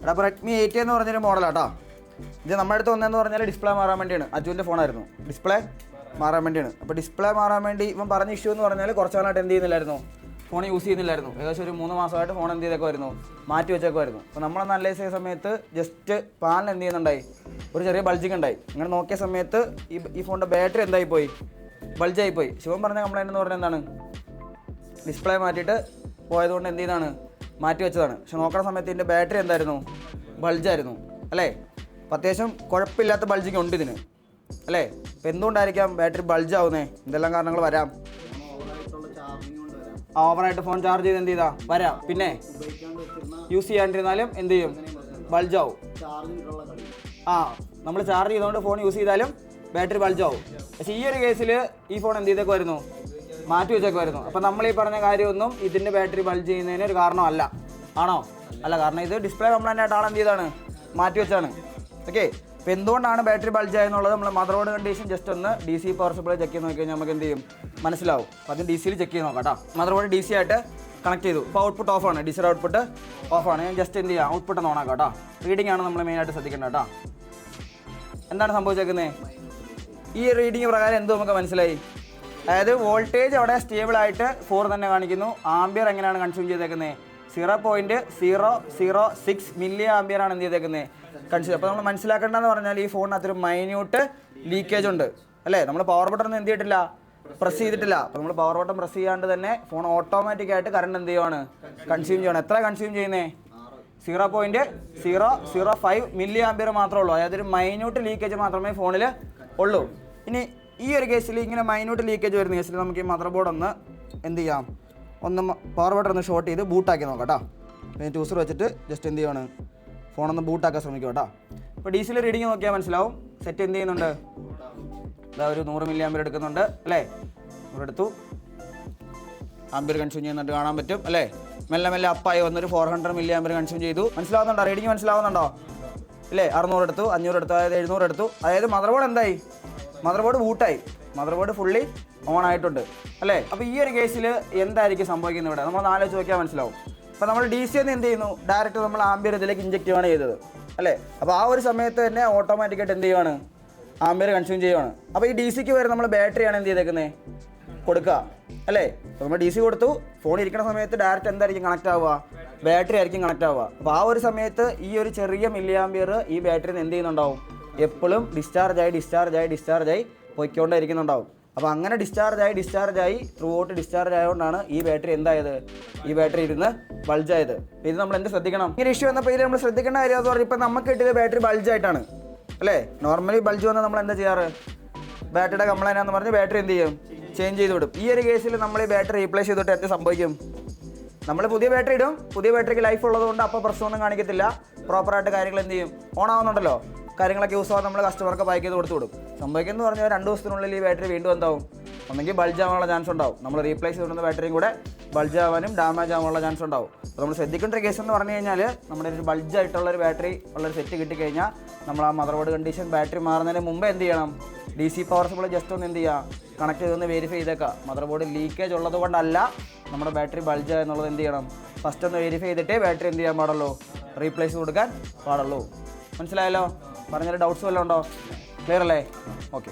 എടാ അപ്പോൾ റെഡ്മി 8 എന്ന് പറഞ്ഞൊരു മോഡലാട്ടോ. ഇത് നമ്മുടെ അടുത്ത് വന്നതെന്ന് പറഞ്ഞാൽ ഡിസ്പ്ലേ മാറാൻ വേണ്ടിയാണ്. അജുവിൻ്റെ ഫോണായിരുന്നു, ഡിസ്പ്ലേ മാറാൻ വേണ്ടിയാണ്. അപ്പോൾ ഡിസ്പ്ലേ മാറാൻ വേണ്ടി ഇവൻ പറഞ്ഞ ഇഷ്യൂ എന്ന് പറഞ്ഞാൽ കുറച്ച് നാളായിട്ട് എന്ത് ചെയ്യുന്നില്ലായിരുന്നു, ഫോൺ യൂസ് ചെയ്യുന്നില്ലായിരുന്നു. ഏകദേശം ഒരു 3 മാസമായിട്ട് ഫോൺ എന്ത് ചെയ്തേക്കുമായിരുന്നു, മാറ്റി വെച്ചേക്കുമായിരുന്നു. അപ്പോൾ നമ്മളൊന്ന് അനലൈസ് ചെയ്ത സമയത്ത് ജസ്റ്റ് പാനൽ എന്ത് ചെയ്യുന്നുണ്ടായി, ഒരു ചെറിയ ബൾജിങ് ഉണ്ടായി. അങ്ങനെ നോക്കിയ സമയത്ത് ഈ ഫോണിൻ്റെ ബാറ്ററി എന്തായിപ്പോയി, ബൾജായിപ്പോയി. ശിവൻ പറഞ്ഞ കംപ്ലൈൻറ്റ് എന്ന് പറഞ്ഞാൽ എന്താണ്, ഡിസ്പ്ലേ മാറ്റിയിട്ട് പോയതുകൊണ്ട് എന്ത് ചെയ്താണ്, മാറ്റി വെച്ചതാണ്. പക്ഷെ നോക്കുന്ന സമയത്ത് ഇതിൻ്റെ ബാറ്ററി എന്തായിരുന്നു, ബൾജായിരുന്നു അല്ലേ. അപ്പോൾ അത്യാവശ്യം കുഴപ്പമില്ലാത്ത ബൾജിങ് ഉണ്ട് ഇതിന് അല്ലേ. അപ്പോൾ എന്തുകൊണ്ടായിരിക്കാം ബാറ്ററി ബൾജാവുന്നേ, എന്തെല്ലാം കാരണങ്ങൾ വരാം. ഓവറായിട്ട് ഫോൺ ചാർജ് ചെയ്ത് എന്ത് ചെയ്താ വരാം. പിന്നെ യൂസ് ചെയ്യാണ്ടിരുന്നാലും എന്ത് ചെയ്യും, ബൾജാവും. നമ്മൾ ചാർജ് ചെയ്തുകൊണ്ട് ഫോൺ യൂസ് ചെയ്താലും ബാറ്ററി ബൾജാവും. പക്ഷേ ഈ ഒരു കേസിൽ ഈ ഫോൺ എന്ത് ചെയ്തേക്കുമായിരുന്നു, മാറ്റി വെച്ചേക്കുമായിരുന്നു. അപ്പോൾ നമ്മൾ ഈ പറഞ്ഞ കാര്യമൊന്നും ഇതിൻ്റെ ബാറ്ററി ബൾജ് ചെയ്യുന്നതിന് ഒരു കാരണമല്ല. ആണോ? അല്ല. കാരണം ഇത് ഡിസ്പ്ലേ കംപ്ലൈൻ്റ് ആയിട്ട് ആളെന്ത് ചെയ്താണ്, മാറ്റി വെച്ചാണ്. ഓക്കെ. അപ്പോൾ എന്തുകൊണ്ടാണ് ബാറ്ററി ബൾജ് ആയെന്നുള്ളത് നമ്മൾ മദർ ബോർഡ് കണ്ടീഷൻ ജസ്റ്റ് ഒന്ന് DC പവർ സപ്ലൈ ചെക്ക് ചെയ്ത് നോക്കി കഴിഞ്ഞാൽ നമുക്ക് എന്ത് ചെയ്യും, മനസ്സിലാവും. അപ്പോൾ അതിന് DCയിൽ ചെക്ക് ചെയ്ത് നോക്കാം കേട്ടോ. മദർ ബോർഡ് DC ആയിട്ട് കണക്ട് ചെയ്തു. ഇപ്പോൾ ഔട്ട്പുട്ട് ഓഫാണ്, DC ഔട്ട്പുട്ട് ഓഫാണ്. ഞാൻ ജസ്റ്റ് എന്ത് ചെയ്യാം, ഔട്ട്പുട്ട് ഒന്ന് ഓണാക്കാം കേട്ടോ. റീഡിംഗ് ആണ് നമ്മൾ മെയിനായിട്ട് ശ്രദ്ധിക്കേണ്ടത് കേട്ടോ. എന്താണ് സംഭവിച്ചേക്കുന്നത്, ഈ റീഡിംഗ് പ്രകാരം എന്ത് നമുക്ക് മനസ്സിലായി, അതായത് വോൾട്ടേജ് അവിടെ സ്റ്റേബിളായിട്ട് 4 തന്നെ കാണിക്കുന്നു. ആംബിയർ എങ്ങനെയാണ് കൺസ്യൂം ചെയ്തേക്കുന്നത്, 0.006 മില്ലി ആംബിയറാണ് എന്ത് ചെയ്തേക്കുന്നത്, കൺസ്യൂം. അപ്പോൾ നമ്മൾ മനസ്സിലാക്കേണ്ടതെന്ന് പറഞ്ഞാൽ ഈ ഫോണിനകത്തൊരു മൈന്യൂട്ട് ലീക്കേജ് ഉണ്ട് അല്ലേ. നമ്മൾ പവർ ബട്ടൺ ഒന്നും എന്ത് ചെയ്തിട്ടില്ല, പ്രസ് ചെയ്തിട്ടില്ല. അപ്പോൾ നമ്മൾ പവർ ബട്ടൺ പ്രസ് ചെയ്യാണ്ട് തന്നെ ഫോൺ ഓട്ടോമാറ്റിക്കായിട്ട് കറണ്ട് എന്ത് ചെയ്യുവാണ്, കൺസ്യൂം ചെയ്യണം. എത്ര കൺസ്യൂം ചെയ്യുന്നത്, 0.005 മില്ലി ആംബിയർ മാത്രമേ ഉള്ളൂ. അതായത് ഒരു മൈന്യൂട്ട് ലീക്കേജ് മാത്രമേ ഫോണിൽ ഉള്ളൂ. ഇനി ഈ ഒരു കേസിൽ ഇങ്ങനെ മൈന്യൂട്ട് ലീക്കേജ് വരുന്ന കേസിൽ നമുക്ക് ഈ മദർ ബോർഡ് ഒന്ന് എന്ത് ചെയ്യാം, ഒന്ന് പവർ ബട്ടൺ ഒന്ന് ഷോർട്ട് ചെയ്ത് ബൂട്ടാക്കി നോക്കാം കേട്ടോ. പിന്നെ ടൂസർ വെച്ചിട്ട് ജസ്റ്റ് എന്ത് ചെയ്യണം, ഫോണൊന്ന് ബൂട്ടാക്കാൻ ശ്രമിക്കും കേട്ടോ. ഇപ്പോൾ DCയിൽ റീഡിങ് നോക്കിയാൽ മനസ്സിലാവും. സെറ്റ് എന്ത് ചെയ്യുന്നുണ്ട്, ഇതാ ഒരു 100 മില്ലി ആംബിയർ എടുക്കുന്നുണ്ട് അല്ലേ. 100 എടുത്തു, ആംബിയർ കൺസ്യൂം ചെയ്യുന്നുണ്ട് കാണാൻ പറ്റും അല്ലേ. മെല്ലെ മെല്ലെ അപ്പായി വന്നൊരു 400 മില്ലി ആംബിയർ കൺസ്യൂം ചെയ്തു. മനസ്സിലാവുന്നുണ്ടോ, റീഡിങ് മനസ്സിലാവുന്നുണ്ടോ അല്ലേ. 600 എടുത്തു, 500 എടുത്തു, അതായത് 700 എടുത്തു. അതായത് മദർ ബോർഡ് എന്തായി, മദർ ബോർഡ് ബൂട്ടായി, മദർ ബോർഡ് ഫുള്ളി ഓൺ ആയിട്ടുണ്ട് അല്ലേ. അപ്പോൾ ഈ ഒരു കേസിൽ എന്തായിരിക്കും സംഭവിക്കുന്നത് ഇവിടെ നമ്മൾ ആലോചിച്ച് നോക്കിയാൽ മനസ്സിലാവും. അപ്പോൾ നമ്മൾ DC എന്ത് ചെയ്യുന്നു, ഡയറക്റ്റ് നമ്മൾ ആംബിയർ ഇതിലേക്ക് ഇഞ്ചെക്ട് ചെയ്യുകയാണ് ചെയ്തത് അല്ലേ. അപ്പോൾ ആ ഒരു സമയത്ത് തന്നെ ഓട്ടോമാറ്റിക്കായിട്ട് എന്ത് ചെയ്യുവാണ്, ആംബിയർ കൺസ്യൂം ചെയ്യുവാണ്. അപ്പോൾ ഈ DCക്ക് വരെ നമ്മൾ ബാറ്ററിയാണ് എന്ത് ചെയ്തേക്കുന്നത്, കൊടുക്കുക അല്ലേ. അപ്പോൾ നമ്മൾ DC കൊടുത്തു, ഫോൺ ഇരിക്കുന്ന സമയത്ത് ഡയറക്റ്റ് എന്തായിരിക്കും കണക്റ്റ് ആവുക, ബാറ്ററി ആയിരിക്കും കണക്റ്റ് ആവുക. അപ്പോൾ ആ ഒരു സമയത്ത് ഈ ഒരു ചെറിയ മില്ലി ആംബിയർ ഈ ബാറ്ററിന്ന് എന്ത് ചെയ്യുന്നുണ്ടാവും, എപ്പോഴും ഡിസ്ചാർജായി പോയിക്കൊണ്ടിരിക്കുന്നുണ്ടാവും. അപ്പോൾ അങ്ങനെ ഡിസ്ചാർജായി ത്രൂ ഔട്ട് ഡിസ്ചാർജ് ആയതുകൊണ്ടാണ് ഈ ബാറ്ററി എന്തായത്, ഈ ബാറ്ററി ഇരുന്ന് ബൾജായത്. ഇത് നമ്മൾ എന്ത് ശ്രദ്ധിക്കണം, ഇങ്ങനെ ഇഷ്യൂ വന്നപ്പോൾ ഇത് നമ്മൾ ശ്രദ്ധിക്കേണ്ട കാര്യം എന്ന് പറഞ്ഞാൽ ഇപ്പോൾ നമുക്ക് കിട്ടിയത് ബാറ്ററി ബൾജായിട്ടാണ് അല്ലേ. നോർമലി ബൾജ് വന്നാൽ നമ്മൾ എന്താ ചെയ്യാറ്, ബാറ്ററിയുടെ കംപ്ലൈൻ്റ് ആണെന്ന് പറഞ്ഞ് ബാറ്ററി എന്ത് ചെയ്യും, ചേഞ്ച് ചെയ്ത് വിടും. ഈ ഒരു കേസിൽ നമ്മൾ ഈ ബാറ്ററി റീപ്ലേസ് ചെയ്തിട്ട് എന്ത് സംഭവിക്കും, നമ്മൾ പുതിയ ബാറ്ററി ഇടും. പുതിയ ബാറ്ററിക്ക് ലൈഫ് ഉള്ളതുകൊണ്ട് അപ്പോൾ പ്രശ്നമൊന്നും കാണിക്കത്തില്ല, പ്രോപ്പറായിട്ട് കാര്യങ്ങൾ എന്ത് ചെയ്യും, ഓൺ ആവുന്നുണ്ടല്ലോ. കാര്യങ്ങളൊക്കെ യൂസ് ആവാൻ നമ്മൾ കസ്റ്റമർക്ക് പാക്ക് ചെയ്ത് കൊടുത്തു വിടും. സംഭവിക്കുന്നത് പറഞ്ഞാൽ 2 ദിവസത്തിനുള്ളിൽ ഈ ബാറ്ററി വീണ്ടും എന്താവും, ഒന്നെങ്കിൽ ബൾജ് ആവാനുള്ള ചാൻസ് ഉണ്ടാവും. നമ്മൾ റീപ്ലേസ് ചെയ്തിരുന്ന ബാറ്ററിയും കൂടെ ബൾജ് ആവാനും ഡാമേജ് ആവാനുള്ള ചാൻസ് ഉണ്ടാവും. അപ്പോൾ നമ്മൾ ശ്രദ്ധിക്കേണ്ട ഒരു കേസ് എന്ന് പറഞ്ഞു കഴിഞ്ഞാൽ നമ്മുടെ ഒരു ബൾജായിട്ടുള്ളൊരു ബാറ്ററി ഉള്ളൊരു സെറ്റ് കിട്ടിക്കഴിഞ്ഞാൽ നമ്മൾ ആ മദർ ബോർഡ് കണ്ടീഷൻ ബാറ്ററി മാറുന്നതിന് മുമ്പ് എന്ത് ചെയ്യണം, DC പവർ സപ്ലൈ ജസ്റ്റ് ഒന്ന് എന്ത് ചെയ്യുക, കണക്ട് ചെയ്തൊന്ന് വെരിഫൈ ചെയ്തേക്കാം. മദർ ബോർഡ് ലീക്കേജ് ഉള്ളത് കൊണ്ടല്ല നമ്മുടെ ബാറ്ററി ബൾജ് എന്നുള്ളത് എന്ത് ചെയ്യണം, ഫസ്റ്റ് ഒന്ന് വെരിഫൈ ചെയ്തിട്ടേ ബാറ്ററി എന്ത് ചെയ്യാൻ പാടുള്ളൂ, റീപ്ലേസ് കൊടുക്കാൻ പാടുള്ളൂ. മനസ്സിലായല്ലോ? പറഞ്ഞാൽ ഡൗട്ട്സ് വല്ലതും ഉണ്ടോ? ക്ലിയർ അല്ലേ? ഓക്കെ.